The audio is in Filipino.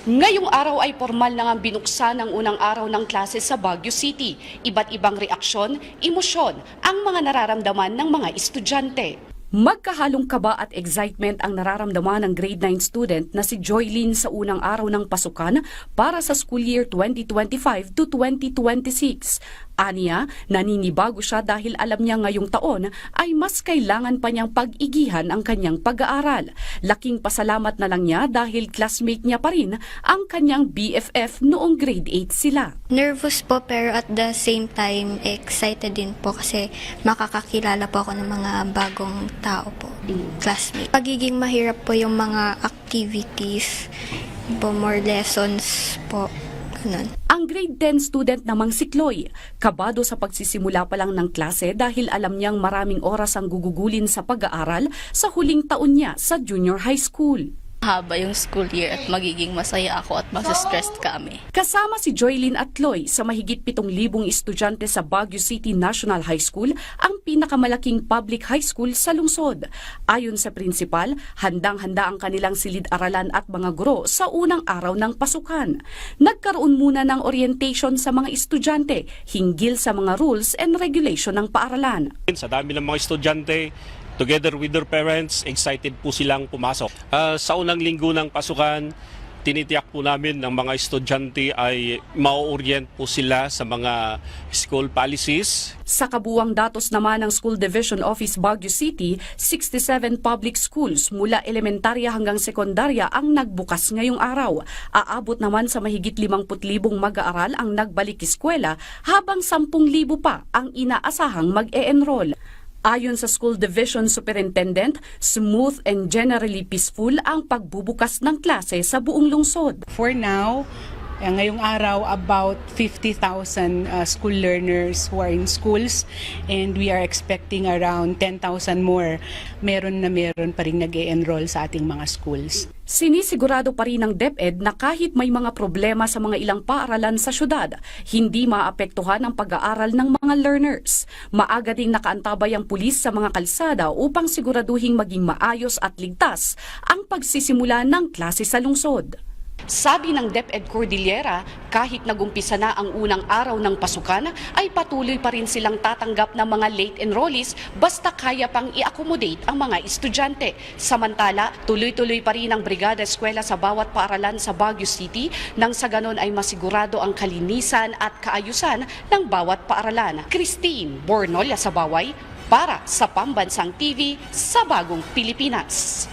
Ngayong araw ay formal na ngang binuksan ang unang araw ng klase sa Baguio City. Iba't ibang reaksyon, emosyon ang mga nararamdaman ng mga estudyante. Magkahalong kaba at excitement ang nararamdaman ng grade 9 student na si Joylyn sa unang araw ng pasukan para sa school year 2025 to 2026. Aniya, naninibago siya dahil alam niya ngayong taon ay mas kailangan pa niyang pag-igihan ang kanyang pag-aaral. Laking pasalamat na lang niya dahil classmate niya pa rin ang kanyang BFF noong grade 8 sila. Nervous po pero at the same time excited din po kasi makakakilala po ako ng mga bagong tao po, classmate. Pagiging mahirap po yung mga activities, po more lessons po. Ganun. Ang grade 10 student namang si Chloe, kabado sa pagsisimula pa lang ng klase dahil alam niyang maraming oras ang gugugulin sa pag-aaral sa huling taon niya sa junior high school. Haba yung school year at magiging masaya ako at mas-stressed kami. Kasama si Joylyn at Chloe sa mahigit 7,000 estudyante sa Baguio City National High School, ang pinakamalaking public high school sa lungsod. Ayon sa prinsipal, handang-handa ang kanilang silid-aralan at mga guro sa unang araw ng pasukan. Nagkaroon muna ng orientation sa mga estudyante hinggil sa mga rules and regulation ng paaralan. Sa dami ng mga estudyante, together with their parents, excited po silang pumasok. Sa unang linggo ng pasukan, tinitiyak po namin ng mga estudyante ay ma-orient po sila sa mga school policies. Sa kabuwang datos naman ng School Division Office Baguio City, 67 public schools mula elementarya hanggang sekundarya ang nagbukas ngayong araw. Aabot naman sa mahigit 50,000 mag-aaral ang nagbalik eskwela habang 10,000 pa ang inaasahang mag-e-enroll. Ayon sa School Division Superintendent, smooth and generally peaceful ang pagbubukas ng klase sa buong lungsod. For now, ngayong araw, about 50,000 school learners who are in schools and we are expecting around 10,000 more. Meron pa rin nag-e-enroll sa ating mga schools. Sinisigurado pa rin ng DepEd na kahit may mga problema sa mga ilang paaralan sa syudad, hindi maapektuhan ang pag-aaral ng mga learners. Maaga ding nakaantabay ang pulis sa mga kalsada upang siguraduhing maging maayos at ligtas ang pagsisimula ng klase sa lungsod. Sabi ng DepEd Cordillera, kahit nagumpisa na ang unang araw ng pasukan, ay patuloy pa rin silang tatanggap ng mga late enrollees basta kaya pang i-accommodate ang mga estudyante. Samantala, tuloy-tuloy pa rin ang brigada eskwela sa bawat paaralan sa Baguio City nang sa ganon ay masigurado ang kalinisan at kaayusan ng bawat paaralan. Christine Bornolia sa Baway para sa Pambansang TV sa Bagong Pilipinas.